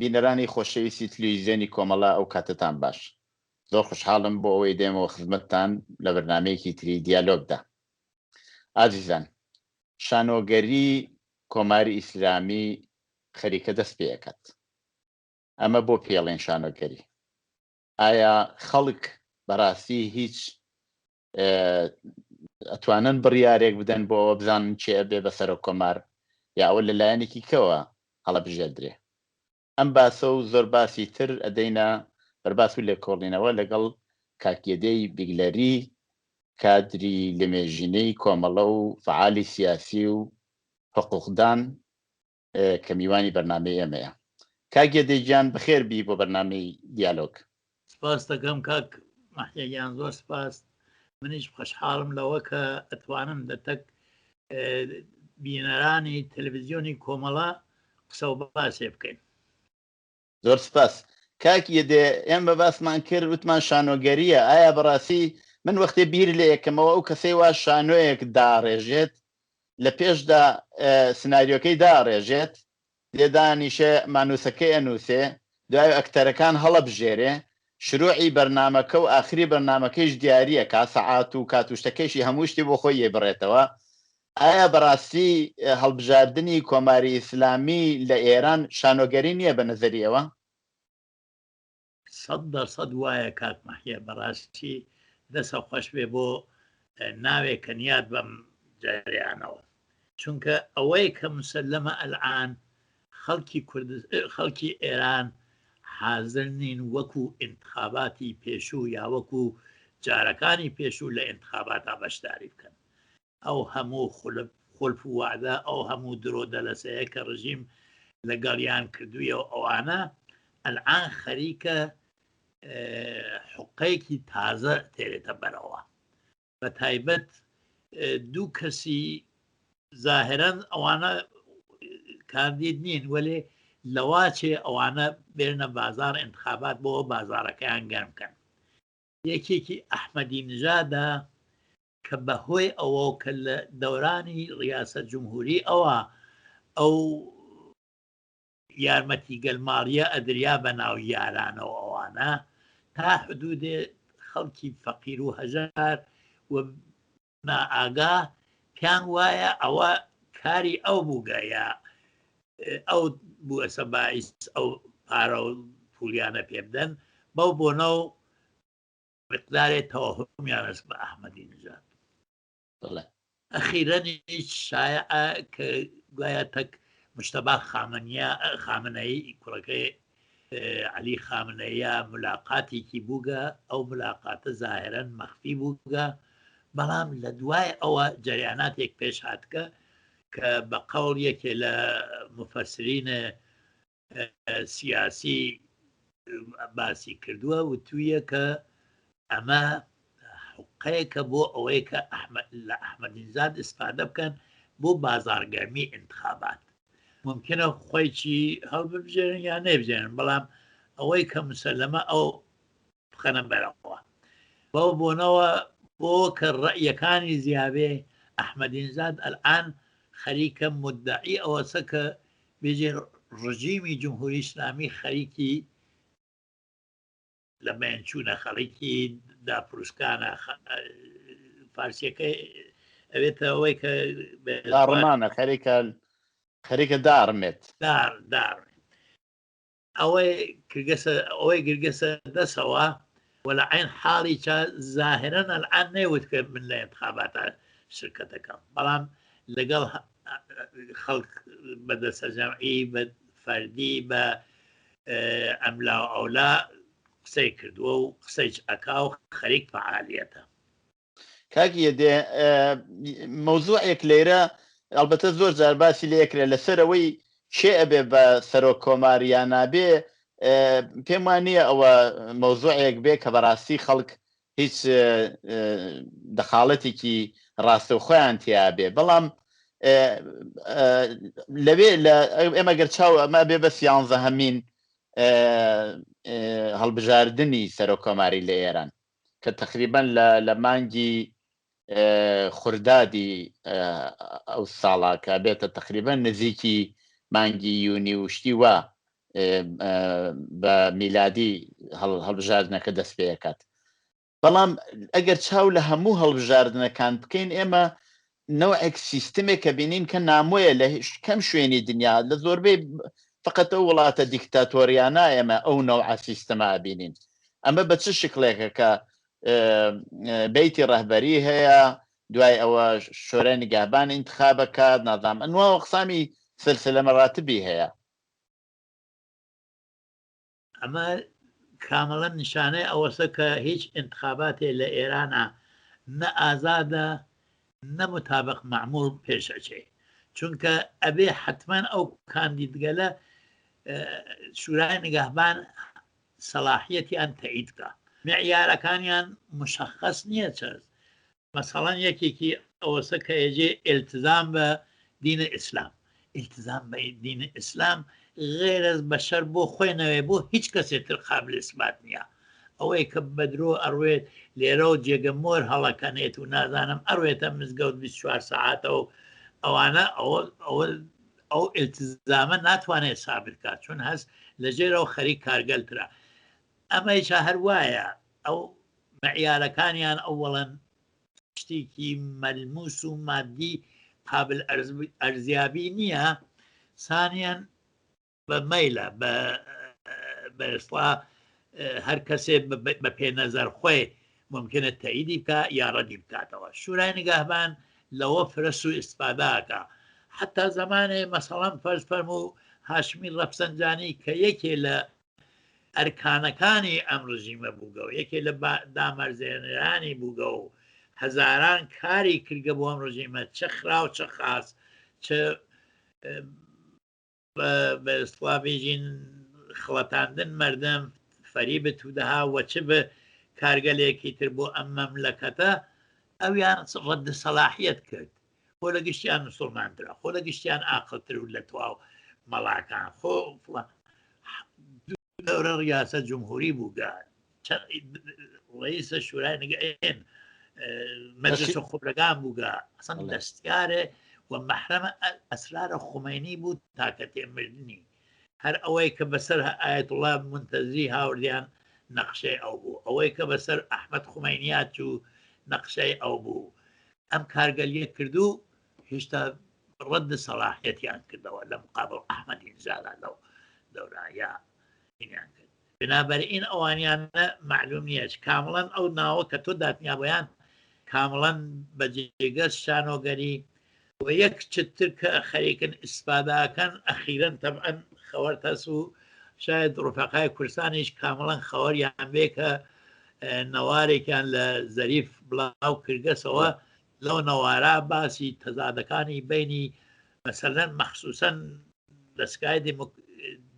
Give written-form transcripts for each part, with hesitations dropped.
بینەرانی خۆشەویستی تلویزیۆنی کۆمەڵە ئەو کاتتان باش. زۆر خوشحاڵم بۆ ئەوەی دێمەوە خزمەتتان لە بەرنامەیەکی تری دیالۆگدا. ئازیزان، شانۆگەری کۆماری ئیسلامی خەریکە دەست پێەکات. ئەمە بۆ پێڵێن شانۆگەری. ئایا خەڵک بەڕاستی هیچ ئەتوانن بڕیارێک بدەن بۆ ئەوە بزانن چێ بێ بەسەر کۆمار، یا ئەوە لەلایەنێکی کەوە هەڵەبژێردرێ؟ ئەم باسە و زۆر باسی تر ئەدەینە بەرباس و لێکۆڵینەوە لەگەڵ کاکێدەی بیگلەری، کادری لەمێژینەی کۆمەڵە و فعالی سیاسی و حقوقدان کە میوانی بەرنامەی ئێمەیە. کاگێدەی گیان بەخێر بی بۆ بەرنامەی دیالۆگ. سپاس دەکەم کاک مەحیەگیان، زۆر سپاس. منیش خۆشحاڵم لەوە کە ئەتوانم دەتەک بینەرانی تەلەڤیزیۆنی کۆمەڵە قسە و باسێ بکەین. زۆر سپاس. کاکێدێ، ئێمە باسمان کرد وتمان شانۆگەریە. ئایا بەڕاستی من وەختێ بیر لە یەکەمەوە ئەو کەسەی وا شانۆیەک داڕێژێت لە پێشدا سناریۆکەی داڕێژێت، لێدانیشە مانووسەکەی ئەنووسێ، دوای ئەکتەرەکان هەڵەبژێرێ، شروعی بەرنامەکە و ئاخری بەرنامەکەیش دیارریە، کا سەعات و کاتوشتەکەیشی هەموو شتی بۆ خۆی یێبڕێتەوە. ئایا بەڕاستی هەڵبژاردننی کۆماری ئیسلامی لە ئێران شانۆگەری نییە بە نەزەریەوە؟ 100% وایە کاک مەحیە، بەڕاستی دەسە خۆش بێ بۆ ناوێک کەنیات بەم جریانەوە، چونکە ئەوەی کە مسلمە ئەلعان خەڵکی ئێران حاضر نین وەکو انتخاباتی پێشوو یا وەکو جارەکانی پێشوو لە انتخاباتا بەشداری بکەن. ئەو هەموو خولف و وعدە، ئەو هەموو درۆ دەلەسەیە کە ڕژیم لەگەڵیان کردوویە و ئەوانە ئەلعان خەریکە حقەیەکی تازە تێرێتە بەرەوە. بە تایبەت دوو کەسی زاهرەن ئەوانە کاندید نین، وەلێ لەواچێ ئەوانە بێنە بازار انتخابات بۆ بازارەکەیان گەرمکەن. یەکێکی ئەحمەدی نژادە کە بەهۆی ئەوە کە لە دەورانی ڕیاسەت جمهوری ئەو یارمەتی گەلماڕیە ئەدریا بە ناو یارانەوە ئەوانە تا حدودێ خەڵکی فەقیر و هەژار و نائاگا پیان وایە ئەوە کاری ئەو بووگەیە ئەو بوو ئەسە باعیس ئەو پارە و پولیانە پێ بدەن، بەو بۆنە و مقدارێ تەوەهمیانەس بە ئەحمەدی نژاد. ئەخیرەنیش شایعە کە گوایە تەک مشتەبا خامنەیی کوڕەکەی عەلی خامنەیە ملاقاتێکی بووگە، ئەو ملاقاتە زاهرەن مەخفی بووگە، بەڵام لە دوای ئەوە جەریاناتێک پێش هاتکە کە بە قەوڵ یەکێ لە مفەسرینە سیاسی باسی کردووە وتوویە کە ئەمە حقەیەکە بۆ ئەوەی کە لە ئەحمەدی نژاد ئیسفادە بکەن بۆ بازارگەرمی انتخابات. ممکنە خۆیکی هەڵببژێرن یا نەبژێرن، بەڵام ئەوەی کە مسلمە ئەو بخەنە بەرەوە. بەو بۆنەوە بۆ کە ڕەئیەکانی زیابێ ئەحمەدی نژاد ئەلعان خەریکە مدعی ئەوەسە کە بێژێ ڕژیمی جمهوری ئیسلامی خەریکی لە بەیانچوونە، خەڵکی داپروشکانە، فارسیەکەی ئەوێتە ئەوەی کە داڕمانە خەریکە دارمێت دار ئەوەی گرگەسە دەسەوە وەلە عین حاڵی زاهرەن ئەلعان نەیوت کە من لە انتخاباتە شرکەت دەکەم، بەڵام لەگەڵ خەڵک بەدەستە جەمعی بە فەردی بە ئەملا و ئەولا قسەی کردووە و قسەی ئەکا و خەریک فعالیەتە. کاکێدێ، مەوزوعێک لێرە ئەلبەتە زۆر جار باسی لێکرێ لەسەر ئەوەی چێ ئەبێ بە سەرۆک کۆماریان نابێ. پێم وانە ئەوە مەوزوعێک بێ کە بەڕاستی خەڵک هیچ دەخاڵەتێکی ڕاستەوخۆیان تیا بێ، بەڵام لەوێ ئێمە گەرچاو ئەمە بێ بە 11هەمین هەڵبژاردننی سەرۆک کۆماری لە ئێران کە تقریبان لە مانگی خوردادی ئەو ساڵا کە بێتە تقریبان نزیکی مانگی یونی وشتی وە بە میلادی هەڵبژاردنەکە دەست پێکات. بەڵام ئەگەر چاو لە هەموو هەڵبژاردنەکان بکەین ئێمە نەوەک سیستمێک کە بینین کە نامۆیە لە کەم شوێنی دنیا لە زۆربەی فقط ئەو وڵاتە دیکتاتۆریانە ئێمە ئەو نەوع سیستەما بینین. ئەمە بە چ شکلێکە کە بەیتی ڕەهبەری هەیە، دوای ئەوە شۆرە نیگهبان انتخابەکات، نازام ئەنوا قسامی سلسلە مەراتبی هەیە. ئەمە کامەڵە نیشانەی ئەوەسە کە هیچ انتخاباتێ لە ئێرانە نە ئازادە نە مطابق معمول پێشەچێ، چونکە ئەبێ حتمما ئەو کاندیدگەلە شورای نگهبان سەلاحیەتیان تەعیدکە، معیارەکانیان مشخص نییە. چەس مەسەڵەن یەکێکی ئەوەسە کە ئێجێ ئیلتزام بە دینە ئیسلام، ئیلتزام بە دینە ئیسلام غێرە بەشەر بۆ خۆینەوەی بۆ هیچ کەسێتر قابل ئیسبات نییە. ئەوەی کە بەدرۆ ئەڕوێت لێرە و جێگە مۆر هەڵەکەنێت و نازانم ئەڕوێتە مزگەوت 24 ساعاتەوە ئەوانە ئەو ئیلتزامە ناتوانێت سابت کات، چون هەست لەژێرەوە خەریک کارگەلترا. ئەمەیشە هەروایە ئەو معیارەکانیان ئەوەڵەن شتێکی مەلموس و مادی قابل ئەرزیابی نییە، سانیان بە مەیلە بە ئێستا هەر کەسێ بە پێنەزەر خۆی ممکنە تەعیدی بکە یا ڕەدی بکاتەوە. شورای نگهبان لەوە فرەس و ئیسپاداکە. حتا زمانێ مەسەڵەن فەرز فەرموو هاشمی ڕەفسەنجانی کە یەکێ لە ئەرکانەکانی ئەم ڕژیمە بووگە و یەکێ لە دامەرزێنەرانی بووگە و هەزاران کاری کردگە بۆ ئەم ڕژیمە، چه خرا و چه خاس، چه بە ئەسڵابێژین خڵەتاندن مەردەم فەریبت و دەها وەچە بە کارگەلێکی تر بۆ ئەم مەملەکەتە، ئەویان ڕەد سەلاحیەت کرد. خۆ لە گشتیان مسلمانترا، خۆ لە گشتیان ئاقلتر و لە تواو مەڵاکان خۆ دەورە ڕیاسە جمهوری بووگە، ڕئیسە شورای نگهبان مەجلس خۆبرەکان بووگە، ئەسەن دەستیارێ و مەحرەمە ئەسرارە خومینی بوو تاکە تێمردنی. هەر ئەوەی کە بەسەر ئایەتوڵا منتەزری هاوردیان نەقشەی ئەو بوو، ئەوەی کە بەسەر ئەحمەد خومینیات و نەقشەی ئەو بوو. ئەم کارگەلیە کردو هێشتا ڕەد سەلاحیەتیان کردەوە لە مقابل ئەحمەدینژادا لەو دەورایە هینیان کرد. بنابەرئین ئەوانیانە معلوم نییە کامڵەن ئەو ناوە کە تۆ داتنیابیان کامڵەن بە جێگە شانۆگەری و یەک چتر کە خەریکن ئیسپاداکەن ئەخیرەن تەبعەن خەوەرتەس و شاید ڕفەقای کوردستانیش کامڵەن خەوەریان بێ کە نەوارێکیان لە زەریف بڵاو کردگەسەوە، لەو نەوارە باسی تەزادەکانی بینی مەسەلەن مەخسوسەن دەستگای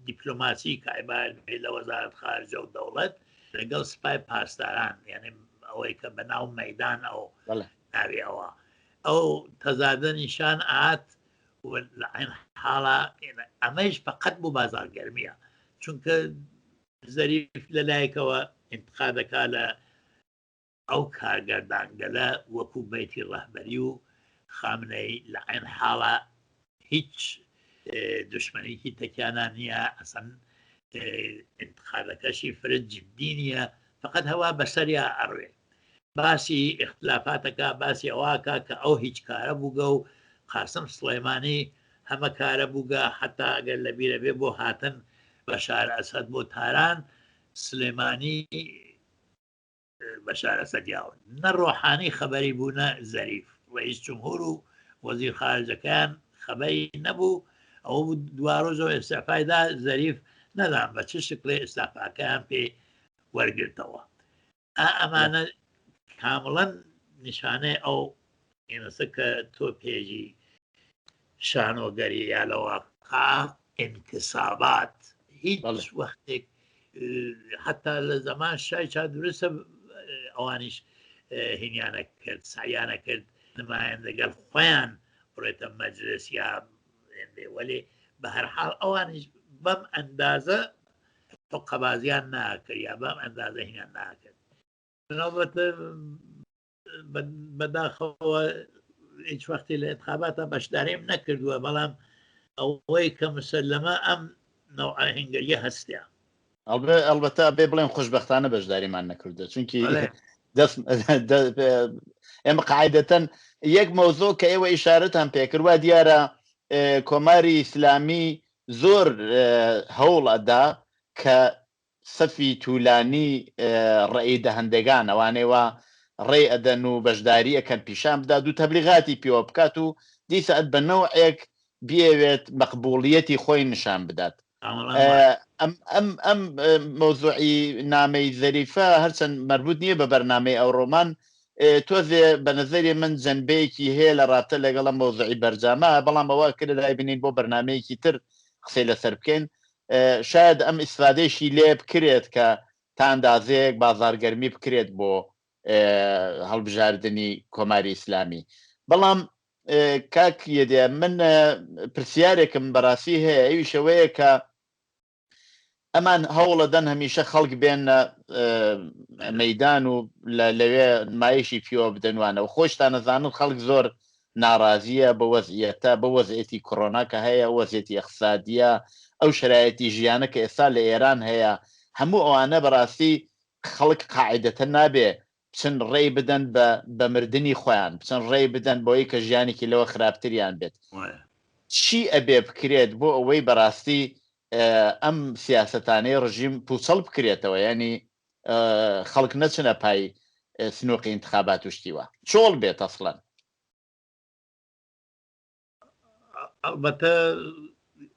دیپلۆماسی کایبار لە وەزارەت خارجە و دەوڵەت لەگەڵ سپای پاسداران، یعنی ئەوەی کە بەناو مەیدان ئەو ناویەوە ئەو تەزادە نیشان ئات لە عین حاڵە ئەمەش فقط بۆ بازارگەرمیە، چونکە زەریف لەلایەکەوە انتقادەکە لە ئەو کارگەردانگەلە وەکو بەیتی ڕەهبەری و خامنەی لە عین حاڵە هیچ دشمنێکی تەکیانان نییە، ئەسەن انتقادەکەشی فرد جددی نییە، فقط هەوا بەسەریا ئەڕوێ باسی اختلافاتەکە، باسی ئەوواکە کە ئەو هیچ کارە بووگە و قاسم سلەیمانی هەمە کارە بووگە، حتا ئەگەر لە بیرە بێ بۆ هاتن بەشار ئەسەد بۆ تاران سلێمانی بەشار ئەسەدیاون نە ڕۆحانی خەبەری بوو نە زەریف ڕئیس جمهور و وەزیر خارجەکان خەبەری نەبوو. ئەو دوا ڕۆژەوە ئێستافایدا زەریف نەدام بە چ شکلێ ئێستافاکەیان پێ وەرگرتەوە. ئەمانە کامڵەن نیشانەی ئەو ئێمەسە کە تۆ پێژی شانۆگەری یا لەواقع انکسابات هیچ وەختێک حتا لە زەمان شای چادورستە ئەوانیش هینیانە کرد سایانە کرد نمایەن لەگەڵ خۆیان بڕێتە مەجلس یا وەلێ بە هەرحاڵ ئەوانیش بەم ئەندازە قەبازیان ناکرد یا بەم ئەندازە هینیان ناکرد. بەداخەوە هیچ وەختی لە انتخاباتە بەشداریم نەکردووە، بەڵام ئەوەی کە مسلەمە ئەم نوع هنگریە هەستیا ئەلبەتە بێ بڵێن خۆشببختانە بەشداریمان نەکردە چونکی ئێمە قاعدەتەن یەک مەوزۆ کە ئێوە ئیشارەتان پێکردوا دیارە کۆماری ئیسلامی زۆر هەوڵ ئەدا کە سەفی توولانی ڕێی دەهەندەگان ئەوانەوە ڕێ ئەدەن و بەشداری ئەەکەن پیشان بدات و تەبلیغاتی پێوە بکات و دیسەعەت بە نەوعێک بێوێت مەقبوڵیەتی خۆی نیشان بدات. ئەم مۆزوعی نامەی زەریفە هەرچەند مربوط نییە بە بەرنامەی ئەو ڕۆمان تۆزێ بە نظری من جەنبەیەکی هەیە لە ڕابطە لەگەڵ ئەم مۆزوعی بەرجامە بەڵام ئەوە کرد لای بنین بۆ بەرنمەیەکی تر قسەی لەسەر بکەین شاید ئەم ئیسفادەیەشی لێ بکرێت کە تا ئەندازەیەک بازارگەرمی بکرێت بۆ هەڵبژاردننی کۆماری ئیسلامی. بەڵام کاک یەدێ من پرسیارێکم بەڕاستی هەیە ئەوی شەوەیە کە ئەمان هەوڵەدەن هەمیشە خەڵک بێنە مەیدان و لەوێ مایشی پیوە بدەنوانە و خۆشتان نەزانن خەڵک زۆر ناڕازیە بە وەزعیەتە بە وەزعەتی کۆڕۆنا کە هەیە وەزعەتی اقتصادیە ئەو شرایەتی ژیانە کە ئێستا لە ئێران هەیە هەموو ئەوانە بەڕاستی خەڵک قاعدەتە نابێ بچن ڕێی بدەن بە مردنی خۆیان بچن ڕێی بدەن بۆی کە ژیانێکی لەوە خراپتریان بێت چی ئەبێ بکرێت بۆ ئەوەی بەڕاستی ئەم سیاسەتانەی ڕژیم پوچەڵ بکرێتەوە ینی خەڵک نەچنە پای سنووقی انتخابات وشتیوە چۆڵ بێت ئەسڵەن. ئەلبەتە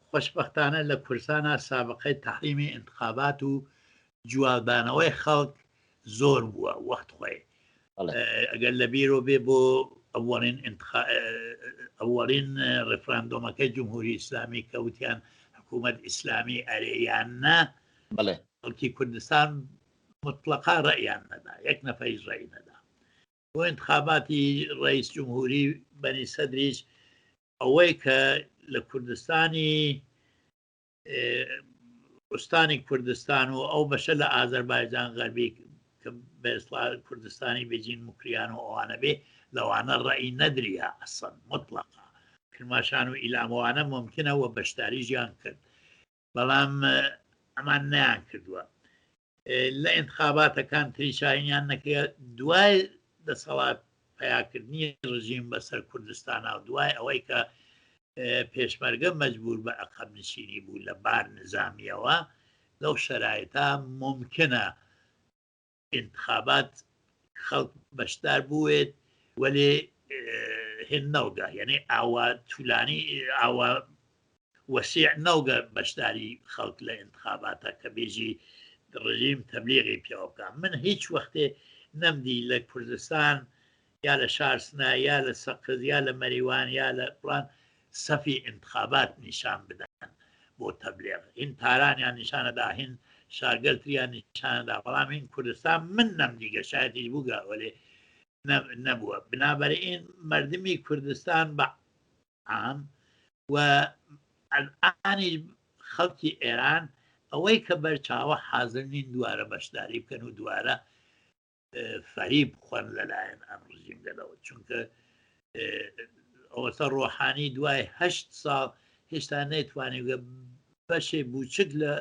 خۆشبەختانە لە کوردستانە سابقەی تحریمی انتخابات و جوابدانەوەی خەڵک زۆر بووە وەخت خۆی ئەگەر لە بیرۆ بێ بۆ ئەوەڵین ڕفراندۆمەکەی جمهوری ئیسلامی کەوتیان حکوومەت ئیسلامی ئەرێیانە خەڵکی کوردستان مطلقا ڕێیان نەدا یەک نەفەیش ڕێی نەدا بۆ انتخاباتی ڕئیس جمهوری بەنی سەدریش ئەوەی کە لە کوردستانی کوردستانی کوردستان و ئەو بەشە لە ئازەربایجان غەربی کە بەسڵ کوردستانی بێجین مکریان و ئەوانە بێ لەوانە ڕێی نەدریا ئەسەن مطلقا کرماشان و ئیلامەوانە ممکنەوە بەشداری ژیان کرد بەڵام ئەمان نیان کردووە لە انتخاباتەکان تریشاینیان نەکرێ دوای دەسەڵات پیاکردنی ڕژیم بەسەر کوردستانە و دوای ئەوەی کە پێشمەرگە مەجبور بە عەقەب نشینی بوو لە بار نظامیەوە لەو شەرایطە ممکنە انتخابات خەڵک بەشدار بووێت وەلێ هێن نەوگە یعنی ئاوا توولانی ئاوا وەسیع نەوگە بەشداری خەڵک لە انتخاباتە کە بێژی ڕژیم تەبلیغی پێوە بکە. من هیچ وەختێ نەمدی لە کوردستان یا لە شارسنا یا لە سەقز یا لە مەریوان یا لە پڵان سەفی انتخابات نیشان بدەن بۆ تەبلیغ هین تارانیان نیشانەدا هین شارگەرتریان نیشانەدا بەڵام هین کوردستان من نەمدیگە شایەتی بووگە وەلێ نەبووە بنابەرئین مردمی کوردستان بە عام و ئەلئانی خەڵکی ئێران ئەوەی کە بەرچاوە حاضر نین دوارە بەشداری بکەن و دوارە فەریب بخۆن لەلایەن ئەم ڕژیم دەلەوە چونکە ئەوەسە ڕۆحانی دوای 8 ساڵ هێشتا نەیتوانی بەشێ بوچک لە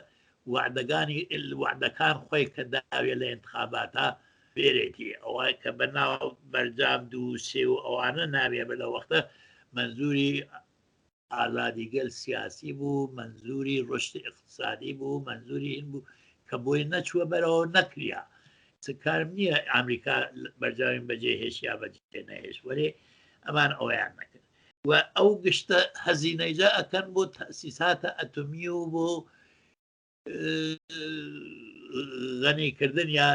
وعدەکان خۆی کە داوێ لە انتخاباتە بێرێتی ئەوە کە بەناو بەرجام دوو سێ و ئەوانە نابێ بە لە وەختە منزوری ئازادیگەل سیاسی بوو منزوری ڕشتی اقتصادی بوو منزوری این بوو کە بۆی نەچووە بەرەوە نەکریا کارم نییە ئەمریکا بەرجاوین بەجێ هێشیا بەجێ نەهێش وەرێ ئەمان ئەویان نەکرد و ئەو گشتە هەزینەیجا ئەکەن بۆ تەسیساتە ئەتۆمی و بۆ غەنیکردن یا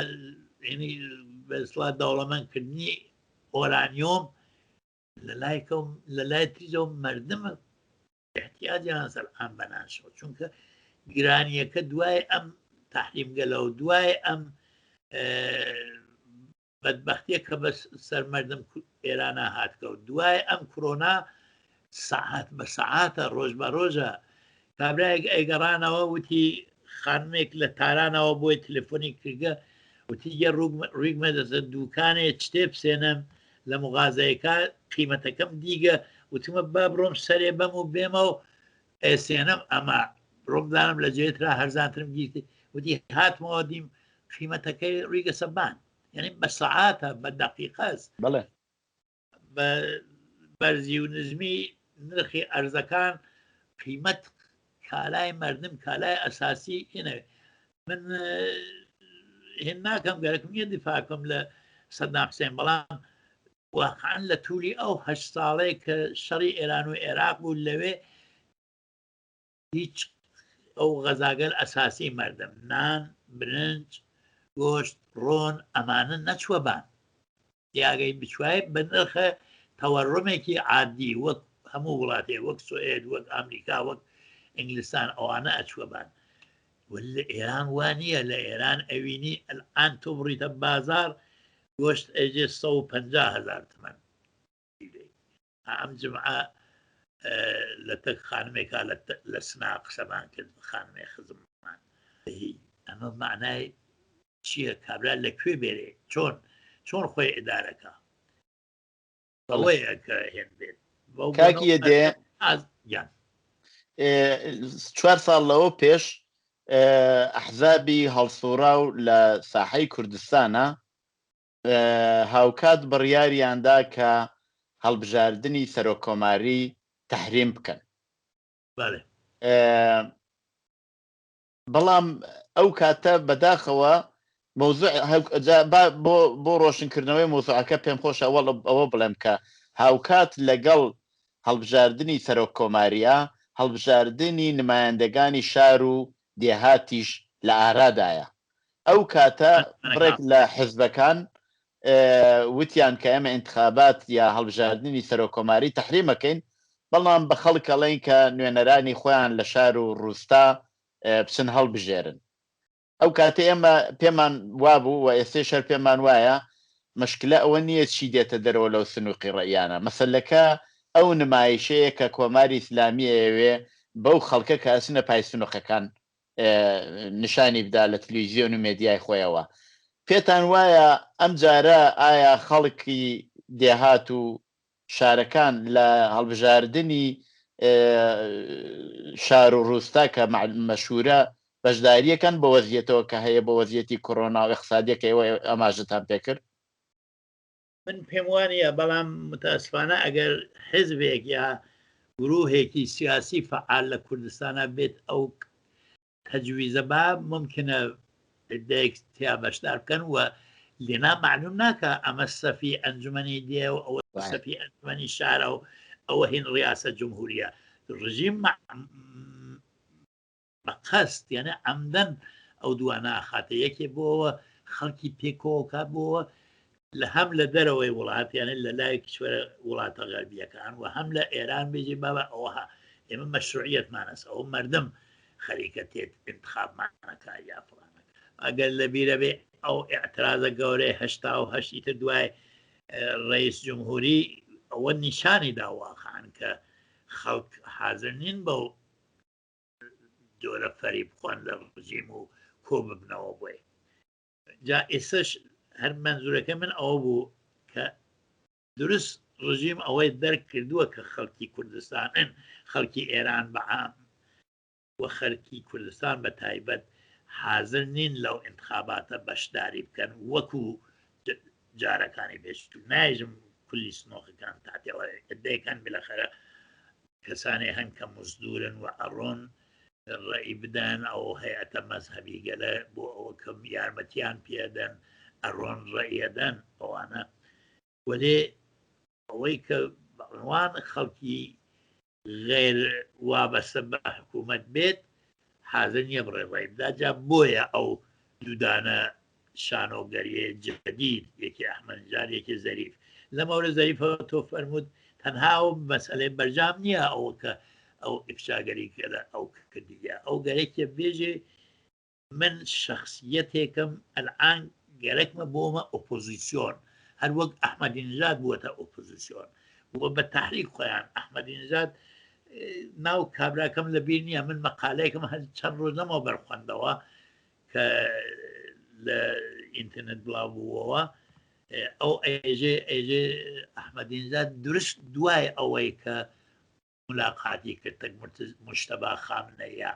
بەسڵا دەوڵەمەندکردنی ئۆرانیۆم لە لای تریزە و مردمە احتیاجیان سەر ئەم بەناشەوە چونکە گرانیەکە دوای ئەم تحریمگەلە و دوای ئەم بەدبەختیە کە بە سەر مردم ئێرانە هاتکەوت دوای ئەم کۆرۆنا سەعات بە سەعاتە ڕۆژ بە ڕۆژە کابرایەک ئەیگەڕانەوە وتی خانمێک لە تارانەوە بۆی تەلەفۆنی کردگە وتیگە ڕوویگمە دەزە دوکانێ شتێ بسێنم لە مغازەیەکە قیمەتەکەم دیگە وتمە با بڕۆم سەرێ بەم و بێمە و ئەسێنم ئەمە ڕۆمدانم لە جێترا هەرزانترم گیرتی وتی هاتمەوە دیم قیمەتەکەی ڕیگە سەبان یعنی بە سەعاتە بە دەقیقەس بەڵێ بە بەرزی و نزمی نرخی ئەرزەکان قیمەت کالای مردم کالای ئەساسی هێنەوێ من هێن ناکەم گەرەکم نیە دیفاکەم لە سەدام حوسێن بەڵام واقعاً لە توولی ئەو 8 ساڵەیە کە شەڕی ئێران و عێراق بوو لەوێ هیچ ئەو غەزاگەر ئەساسی مردم نان برنج گۆشت ڕۆن ئەمانە نەچوە بان دیاگەی بچوای بە نرخە تەوەڕمێکی عادی وەک هەموو وڵاتێ وەک سوئێد وەک ئەمریکا وەک ئینگلیستان ئەوانە ئەچوە بان لە ئێران وانە لە ئێران ئەوینی ئەلان تۆ بڕیتە بازار گۆشت ئەجێ 150,000 تمەن ئەم جمعە لە تەک خانمێکا لە سنا قسەمان کرد خانمێ خزممان ئەمە معنای چییە کابرا لەکوێ بێرێ چۆن خۆی ئیدارەکە ئەوەیە کە هێن بێت کاکی دێ 4 ساڵ لەوە پێش ئەحزابی هەڵسوڕاو لە ساحەی کوردستانە هاوکات بڕیاریاندا کە هەڵبژاردننی سەرۆکۆماری تەحریم بکەن بەڵام ئەو کاتە بەداخەوە بۆ ڕۆشنکردنەوەی مۆزوعەکە پێم خۆشە ئەوە بڵێم کە هاوکات لەگەڵ هەڵبژاردننی سەرۆکۆماریە هەڵبژاردننی نمایندەگانی شار و دێهاتیش لە ئارادایە ئەو کاتە بڕێک لە حزبەکان وتیان کە ئێمە انتخابات یا هەڵبژاردننی سەرۆکۆماری تەحریمەکەین بەڵام بە خەڵکەڵێن کە نوێنەرانی خۆیان لە شار و ڕووستا بچن هەڵبژێرن ئەو کاتە ئێمە پێمان وابوو و ئێستا شەر پێمان وایە مشکلە ئەوە نییە چی دێتە دەرەوە لەو سنووقی ڕێیانە مەسەلەکە ئەو نمایشەیە کە کۆماری ئیسلامی ئەوێ بەو خەڵکە کە ئەسنە پای سنووقەکان نیشانی بدا لە تەلەڤیزیۆن و مێدیای خۆیەوە پێتان وایە ئەم جارە ئایا خەڵکی دێهات و شارەکان لە هەڵبژاردننی شار و ڕووستا کە مەشهورە بەشداریەکان بە وەزیەتەوە کە هەیە بە وەزیەتی کۆڕۆنا و اقتصادیەکە ئێوە ئاماژەتان پێکرد من پێم وانە بەڵام متاسفانە ئەگەر حزبێک یا گرۆهێکی سیاسی فعال لە کوردستانە بێت ئەو تەجویزە با ممکنە دەیەک تیا بەشدار بکەن و لێنا معلوم ناکە ئەمە سەفی ئەنجومەنی دێ و ئەوە سەفی ئەنجومەنی شارە و ئەوە هین ڕیاسە جمهوریە ڕژیم بەقەست یانە ئەمدەن ئەو دوانە خاتە یەکێ بۆەوە خەڵکی پێکۆکە بۆەوە لە هەم لە دەرەوەی وڵاتیانە لە لای کشوەرە وڵاتە غەربیەکان و هەم لە ئێران بێژێ بابە ئەوها ئێمە مەشروعیەتمانەس ئەو مردم خەریکە تێت انتخابمانەکە یا فڵانەکە ئەگەر لە بیرە بێ ئەو ئاعترازە گەورەی 88 تر دوای ڕئیس جمهوری ئەوە نیشانی داواخان کە خەڵک حاضر نین بەو جۆرە فەریب بخۆن لە ڕژیم و کۆ ببنەوە بۆی جا ئێسش هەر منزورەکە من ئەوە بوو کە دروست ڕژیم ئەوەی دەرک کردووە کە خەڵکی کوردستانن خەڵکی ئێران بەعام و خەرکی کوردستان بە تایبەت حاضر نین لەو انتخاباتە بەشداری بکەن وەکو جارەکانی بێشت نایژم کولی سنۆخەکان تاتێەوە دەیەکەن بلەخەرە کەسانی هەن کە مزدورن و ئەڕۆن ڕێی بدەن ئەو هەیەتە مەزهەبی گەلە بۆ ئەوە کەم یارمەتیان پێدەن ئەڕۆن ڕێیەدەن ئەوانە وەلێ ئەوەی کە بەڕوان خەڵکی غێر وابەستە بە حکوومەت بێت حاضر نییە بڕێ ڕێبدا جا بۆیە ئەو دوودانە شانۆگەریە جدید یەکی ئەحمەدنژاد یەکی زەریف لە مەورە زەریفەوە تۆ فەرموود تەنها و مەسئلەی بەرجام نییە ئەوە کە ئەو ئیفشاگەری کردە ئەو کردیە ئەو گەرێکە بێژێ من شخصیەتێکم ئەلعان گەرەکمە بۆمە ئۆپۆزیسیۆن هەر وەک ئەحمەدینژاد بووەتە ئۆپۆزیسیۆن وە بە تحریک خۆیان ئەحمەدینژاد ناو کابراکەم لە بیر نییە من مەقالەیەکم هەر چەند ڕۆژەمەوە بەرخواندەوە کە لە ئینترنێت بڵاو بووەوە ئەو ئێژێ ئەحمەدینژاد درست دوای ئەوەی کە ملاقاتی کرد مشتەبا خامنەیە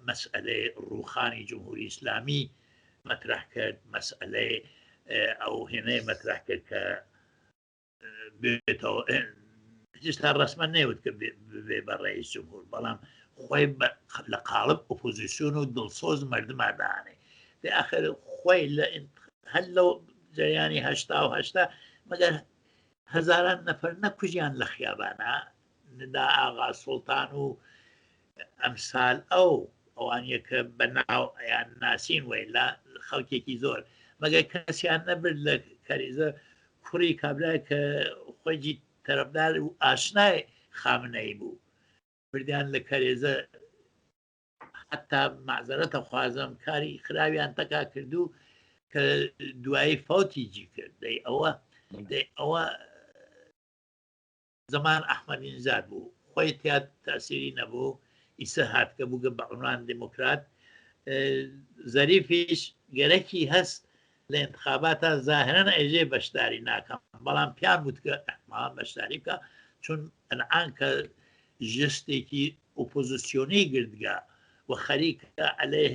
مەسئلەی ڕووخانی جمهوری ئیسلامی مەطرح کرد، مەسئلەی ئەو هێنەیە مەطرح کرد کە بێتەوە هێشتا ڕسمە نەیوت کە بێ بە ڕئیس جمهور، بەڵام خۆی لە قاڵب ئۆپۆزیسیۆن و دڵسۆز مردمادانێ آخر خۆی لە هەر لەو جریانی هەشتا مەگەر هەزاران نەفەر نەکوژیان لە خیابانە ندا ئاغا سوڵتان و ئەمسال ئەوانیە کە بەناو یان ناسین وی لە خەڵکێکی زۆر مەگەر کەسیان نەبرد لە کەریزە کوڕی کابرا کە خۆیجی تەرەفدار و ئاشنای خامنەی بوو بردیان لە کەرێزە حتا معزەرەتە خوازم کاری خراویان تەکا کردو کە دوایی فوتیجی کرد ئەوە زەمان ئەحمەدینژاد بوو خۆی تیات تاسیری نەبوو ئیسە هاتکە بووگە بە عنوان دموکرات زەریفیش گەرەکی هەست لە انتخاباتە زاهرەن ئەژێ بەشداری ناکەم بەڵام پیان وتکە ئەحمان بەشداری بکە چون ئەنعان کە ژستێکی ئۆپۆزیسیۆنی گردگا و خەریکە عليه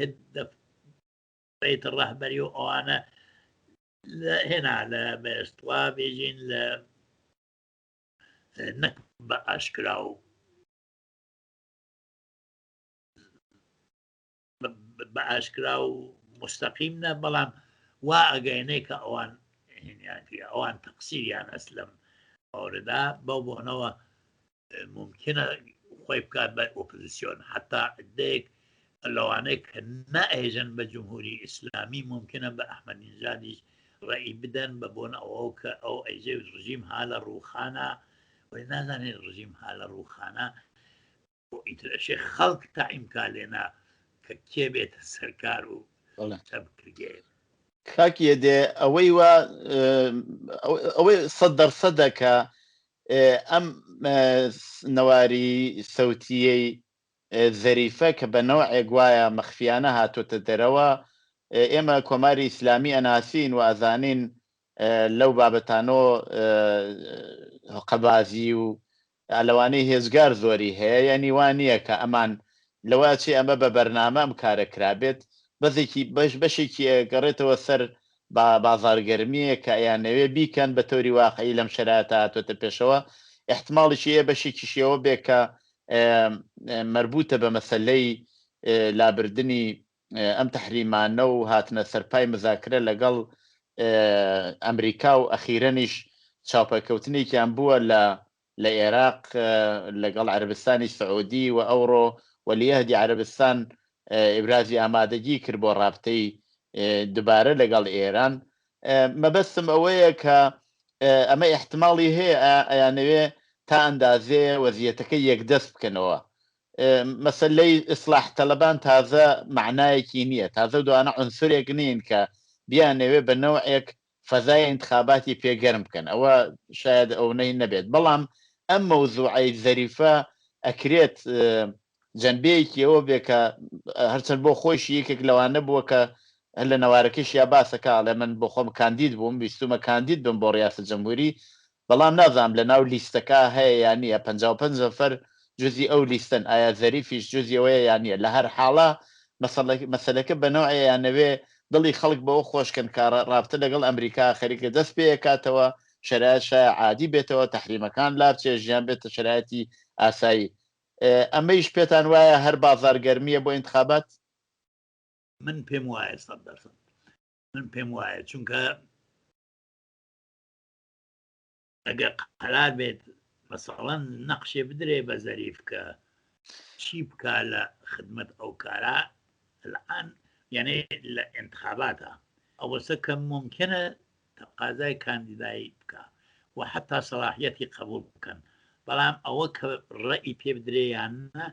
بەیت ڕەهبەری و ئەوانە هێنا لە بەستوا بێژین لە نەک بە ئاشکرا و بە ئاشکرا و مستەقیمنە بەڵام وا ئەگەینەی کە ئەوان تەقسیریان ئەس لەم ئەوڕدا بەو بۆنەوە ممکنە خۆی بکات بە ئۆپۆزیسیۆن حتا دێک لەوانەیە کە نائێژن بە جمهوری ئیسلامی ممکنە بە ئەحمەدینژادیش ڕێی بدەن بە بۆن ئەوە کە ئەو ئەیژێ ڕژیم ها لە ڕووخانە وی نازانێت ڕژیم ها لە ڕووخانە بۆ ئیترەشێ خەڵک تاعیمکا لێنا کە کێ بێتە سەرکار و بکرگێ خاکیە دێ ئەوەی ئەوەی 100% کە ئەم نەواری سەوتیەی زەریفە کە بە نەوعێک وایە مەخفیانە هاتوۆتە دەرەوە ئێمە کۆماری ئیسلامی ئەناسین و ئەزانین لەو بابەتانەوە قەبازی و ئەلەوانەی هێزگار زۆری هەیە یعنی وان نییە کە ئەمان لەوە چی ئەمە بە بەرنامە ئەم کارە کرابێت بەشێکی گەڕێتەوە سەر بازارگەرمیە کە ئەیانەوێ بیکەن بە تۆری واقعی لەم شەرایەتە هاتوۆتە پێشەوە احتماڵیشی هەیە بەشێکیشیەوە بێ کە مربوطە بە مەسەلەی لابردنی ئەم تەحریمانە و هاتنە سەرپای مذاکرە لەگەڵ ئەمریکا و ئەخیرەنیش چاوپەکەوتنێکیان بووە لە عێراق لەگەڵ عەربستانی سعودی و ئەوڕۆ وەلیعهدی عەربستان ئیبرازی ئامادەگی کرد بۆ رابطەی دووبارە لەگەڵ ئێران مەبەستم ئەوەیە کە ئەمە احتماڵی هەیە ئەیانەوێ تا ئەندازێ وەزیەتەکە یەکدەست بکەنەوە مەسەلەی ئیسلاح تەلەبان تازە معنایەکی نییە تازە دوانە عنسورێک نین کە بیانەوێ بە نەوعێک فەزای انتخاباتی پێگەرم بکەن ئەوە شاید ئەوەی نەبێت بەڵام ئەم مەوزوعی زەریفە ئەکرێت جەنبەیەکی ئەوە بێ کە هەرچەند بۆ خۆشی یەکێک لەوانە بووە کە هەر لە نەوارەکەش یا باسەکە لە من بۆ خۆم کاندید بووم ویستومە کاندید بم بۆ ڕیاسەت جەمهوری بەڵام نازانم لە ناو لیستەکە هەیە یان نیە 55 نەفەر جزئی ئەو لیستن ئایا زەریفیش جزیەوەیە یان نیە لە هەر حاڵە مەسەلەکە بە نەوعی یانەوێ دڵی خەڵک بەوە خۆشکن کارە رابطە لەگەڵ ئەمریکا خەریکە دەست پێ کاتەوە شرایط شایە عادی بێتەوە تەحریمەکان لابچێ ژیان بێتە شرایەتی ئاسایی ئەمەیش پێتان وایە هەر بازارگەرمیە بۆ انتخابات من پێم وایە 100% من پێم وایە چونکە ئەگەر قەرار بێت مەسەڵەن نەقشێ بدرێ بە زەریف کە چی بکە لە خدمەت ئەو کارە الان یعنی لە انتخاباتە ئەوەسە کە ممکنە تەقاضای کاندیدایی بکە و حتا سەلاحیەتی قبول بکەن بەڵام ئەوە کە ڕێی پێ بدرێ یانە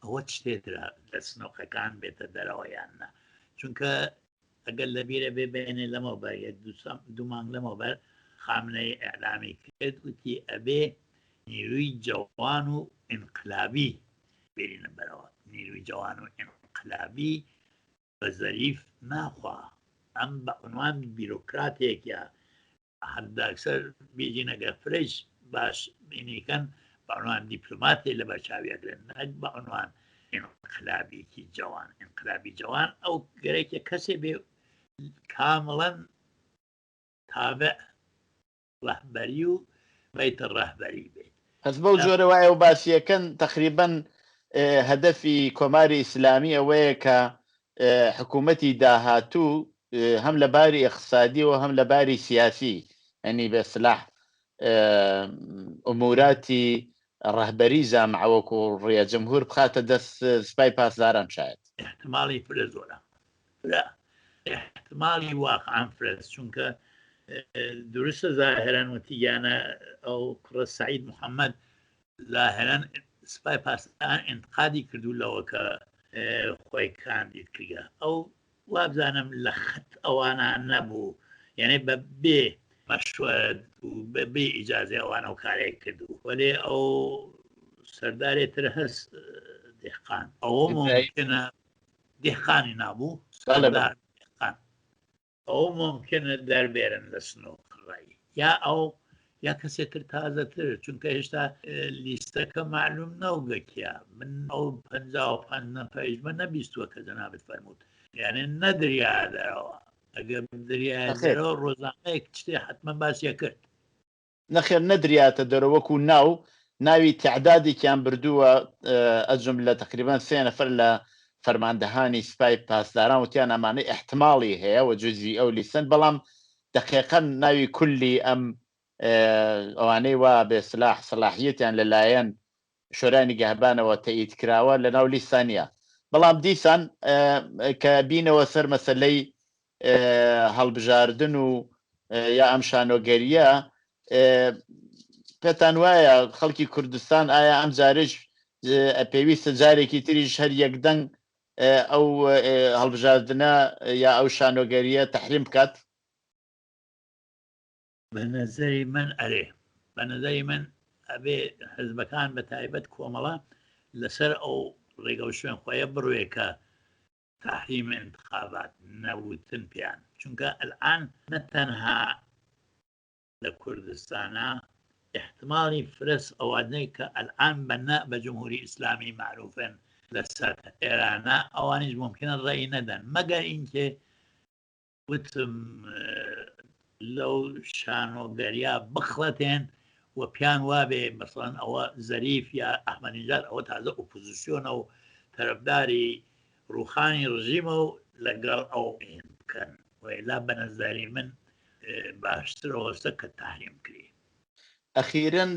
ئەوە شتێترە لە سنووقەکان بێتە دەرەوە یانە چونکە ئەگەر لەبیرە بێ بێنێ لەمە بەر دوو مانگ لەمە بەر خامنەی ئەعلامی کرد وتی ئەبێ نیروی جوان و ئینقلابی بێرینە بەرەوە نیروی جوان و ئینقلابی بە زەریف ناخوا ئەم بە عنوان بیرۆکراتێکە حداکسەر بێژینەگە فرێش باش بینیکەن بە عنوان دیپلۆماتێ لە بەرچاویەگرن نەک بە عنوان انقلابێکی جوان انقلابی جوان ئەو گەرەێکە کەسێ بێ کامڵەن تابع ڕەهبەری و بەیتە ڕەهبەری بێت هەست بەو جۆرە وایە و باسیەکەن تقریبەن هەدەفی کۆماری ئیسلامی ئەوەیە کە حکوومەتی داهاتوو هەم لە باری اقتصادی و هەم لە باری سیاسی ئەنی بە سلاح ئوموراتی ڕەهبەری زامعەوەکو ڕێە جمهور بخاتە دەست سپای پاسداران شاید احتمالی فرە زۆرە احتمالی واقعان فرەس چونکە درستە ظاهرەن وتیانە ئەو کوڕە سعید محەممەد ظاهرەن سپای پاسداران انتقادی کردو لەوە کە خۆی کاندید کردە ئەو وابزانم لە خەت ئەوانە نەبوو یعنی بە بێ مەشورەت و بێ ئیجازە ئەوانە و کارێک کردو وەلێ ئەو سەردارێتر هەست دێحقان ئەوە ممکنە دێحقانی نابوو سەردار دێحقان ئەو ممکنە دەربێرن لە سنووڕایی یا ئەو یا کەسێتر تازەتر چونکە هێشتا لیستەکە معلوم نەوگەکیە من ئەو 55 نەفەیژمە نەبیستووە کە جەنابەت فەرمووت یعنی نەدریا دەرەوە ئەگەر دریاەوە ڕۆژانەیەک شتێ حتممە باسیە کرد نەخێر نەدریاتە دەرەوەکو ناوی تعدادێکیان بردووە ئەجم لە تقریبان 3 نەفەر لە فەرماندەهانی سپای پاسداران وتیان ئەمانەی احتماڵی هەیە و جزوی ئەو لیستن بەڵام دقیقەن ناوی کولی ئەم ئەوانەی وا بێ سلاحیەتیان لەلایەن شۆرای نیگەهبانەوە تەئید کراوە لە ناو لیستانیە بەڵام دیسان کە بینەوە سەر مەسەلەی هەڵبژاردن و یا ئەم شانۆگەریە پێتان وایە خەڵکی کوردستان ئایا ئەم جارش پێویستە جارێکی تریش هەر یەکدەنگ ئەو هەڵبژاردنە یا ئەو شانۆگەریە تەحریم بکات بە نەزەری من ئەرێ بە نەزەری من ئەبێ حزبەکان بە تایبەت کۆمەڵە لەسەر ئەو ڕێگە و شوێن خۆیە بڕوێکە تحریم انتخابات نەوتن پیان چونکە الآن نەتەنها لە کوردستانە احتمالی فرس ئەوانەی کە الآن بە جمهوری ئیسلامی معروفن لەسەر ئێرانە ئەوانیش ممکنە ڕێی نەدەن مەگەر ئینکێ وتم لەو شانۆگەریە بخڵەتێن و پیان وابێ مثلەن ئەوە زەریف یا ئەحمەدینژاد ئەوە تازە ئۆپۆزیسیۆنە و تەرەفداری ڕوخانی ڕژیمە و لەگەڵ ئەو بکەن وەیلا بە نەزەری من باشترەوەستە کە تحریم کری ئەخیرەن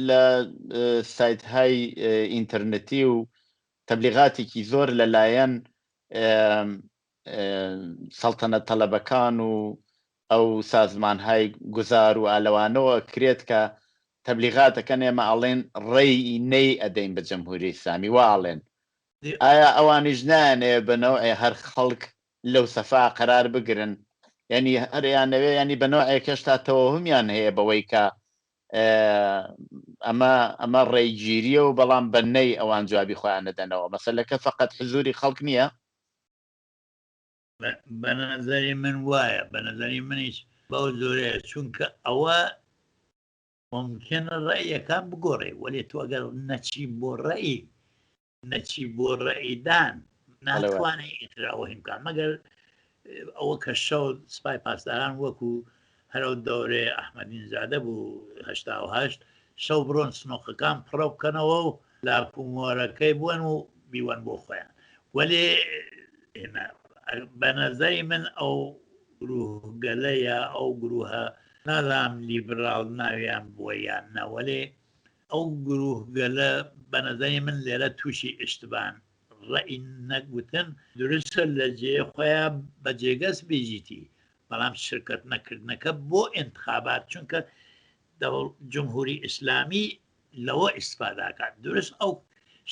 لە سایتهای ئینتەرنەتی و تەبلیغاتێکی زۆر لەلایەن سەڵتەنەت تەلەبەکان و ئەو سازمانهای گوزار و ئالەوانەوە کرێت کە تەبلیغاتەکەن ئێمە ئەڵێن ڕێی نەی ئەدەین بە جەمهوری ئیسلامی واڵێن ئایا ئەوانیش نایانەیە بەنەوەی هەر خەڵک لەو سەفا قەرار بگرن ینی هەریانەوێ ینی بەنەوەی هێشتا تەوەهمیان هەیە بەوەی کە ئەمە ڕێگیریە و بەڵام بەنەی ئەوان جوابی خۆیان نەدەنەوە مەسەلەکە فقط حزوری خەڵک نییە بە نەزەری من وایە بە نەزەری منیش بەو زۆرەیە چونکە ئەوە ممکنە ڕێیەکان بگۆڕێ وەلێ تۆ ئەگەر نەچی بۆ ڕێیدان ناتوانێت ئیتراوە هیمکان مەگەر ئەوە کە شەو سپای پاسداران وەکو هەرو دەورێ ئەحمەدینژادە بوو 1970 شەو بڕۆن سنۆقەکان پڕە بکەنەوە و لاکومۆرەکەی بوون و بیوەن بۆ خۆیان وەلێ بە نەزەری من ئەو گروهگەلەیە ئەو گروهە نازام لیبراڵ ناویان بووە یان نەوەلێ ئەو گروهگەلە بە نەزەری من لێرە تووشی ئشتبان ڕێی نەگوتن درستە لە جێ خۆیان بە جێگەس بێژیتی بەڵام شرکت نەکردنەکە بۆ انتخابات چونکە جمهوری ئیسلامی لەوە ئیسفاداکات درست ئەو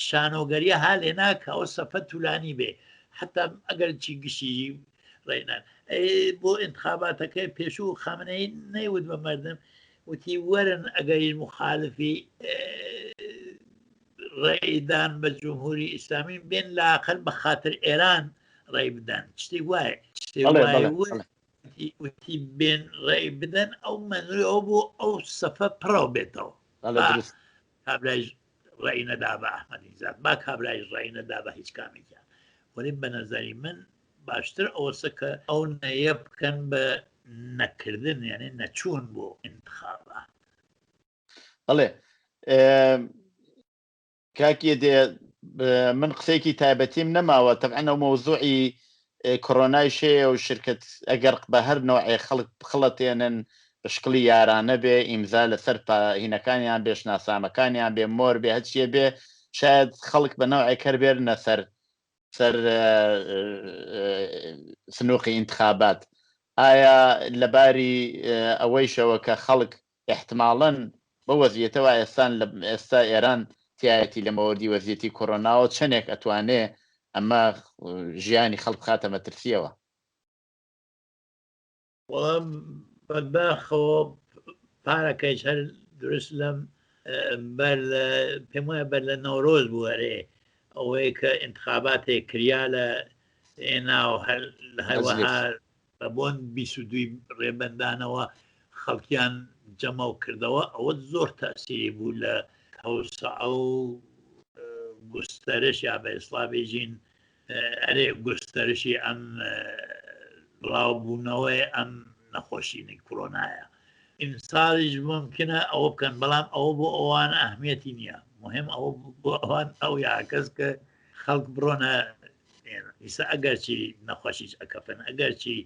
شانۆگەریە ها لێناکە ئەو سەفە توولانی بێ حتا ئەگەر چی گشتی ڕێنان بۆ انتخاباتەکەی پێشوو خامنەی نەیوت بە مردم وتی وەرن ئەگەری مخالفی ڕێدان بە جمهوری ئیسلامی بێن لاقل بە خاطر ئێران ڕێی بدەن شتێک وایە وتی بێن ڕێی بدەن ئەو منوری ئەو بۆ ئەو سەفە پڕاو بێتەوە کابراژ ڕێی نەدا بە ئەحمەدیزاد با کابرایش ڕێی نەدا بە هیچ کامێکیان وەێ بە نەزەری من باشتر ئەوسە کە ئەو نەیە بکەن بە نەکردن یعنی نەچوون بۆ انتخابە بەڵێ کاکی دێ من قسەیەکی تایبەتیم نەماوە تەبعەنە مۆزوعی کۆرۆنای شەیە و شرکت ئەگەر بە هەر نوعێ خەڵک بخڵەتێنن بشکلی یارانە بێ ئیمزا لەسەر هینەکانیان بێ شناسامەکانیان بێ مۆر بێ هەچیە بێ شاید خەڵک بە نوعی کەربێرنە سەر سنووقی انتخابات ئایا لەباری ئەوەیشەوە کە خەڵک احتماڵەن بە وەزیەتەوە ئێستا ئێران تایەتی لە مەوەردی وەزیەتی کۆرۆناوە چەندێک ئەتوانێ ئەمە ژیانی خەڵک خاتە مەترسیەوە بەداخەوە پارەکەیش هەر درست لەم پێم وایە بەر لە نەورۆز بووەرێ ئەوەیە کە انتخاباتێک کریا لە ئێناو هەروەها بە بۆن 22 ڕێبەندانەوە خەڵکیان جەمە و کردەوە ئەوە زۆر تاسیری بوو لە هەوسعە و گوستەرش یا بە ئیسڵابێژین ئەرێ گوستەرشی ئەم بڵاوبوونەوەی ئەم نەخۆشینی کۆرۆنایە ئینساڵیش ممکنە ئەوە بکەن بەڵام ئەوە بۆ ئەوان ئەهمیەتی نییە مهم ئەوە بۆ ئەوان ئەو یاکەس کە خەڵک بڕۆنە ئیسا ئەگەرچی نەخۆشیش ئەکەفن ئەگەرچی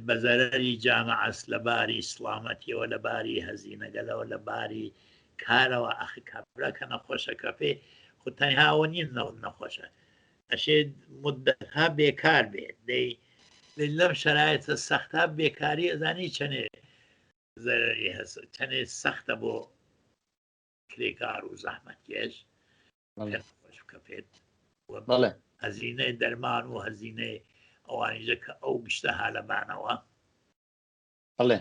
بەزەرەری جامعەس لەباری سڵامەتیەوە لەباری هەزینەگەلەوە لەباری کارەوە ئەخی کابراکە نەخۆشەکە پێ خو تەنهاوە نین نەخۆشە ئەشێ مدەتها بێکار بێت لەم شرایطە سەختە بێکاری ئەزانی چەنێ زەرری هەست چەنێ سەختە بۆ کرێکار و زەحمەتکێش کە پێت هەزینەی دەرمان و هەزینەی ئەوانیژە کە ئەو گشتە هالەبانەوە بڵێ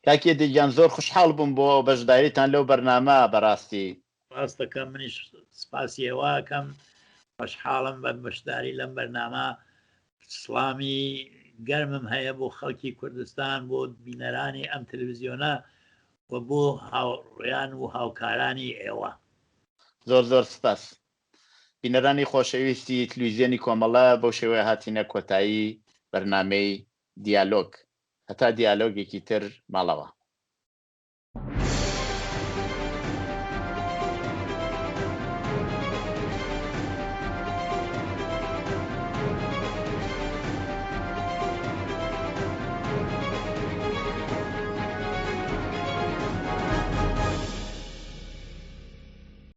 کاکێ دەیان زۆر خوشحاڵ بووم بۆ بەشداریتان لەو بەرنامە بەڕاستی ڕاستەکەم منیش سپاسیەوەکەم خۆشحاڵم بە بەشداری لەم بەرنامە سڵامی گەرمم هەیە بۆ خەڵکی کوردستان بۆ بینەرانی ئەم تەلەڤیزیۆنە و بۆ هاوڕێیان و هاوکارانی ئێوە زۆر زۆر سپاس بینەرانی خۆشەویستی تلویزیۆنی کۆمەڵە بەو شێوەیە هاتینە کۆتایی بەرنامەی دیالۆگ هەتا دیالۆگێکی تر ماڵەوە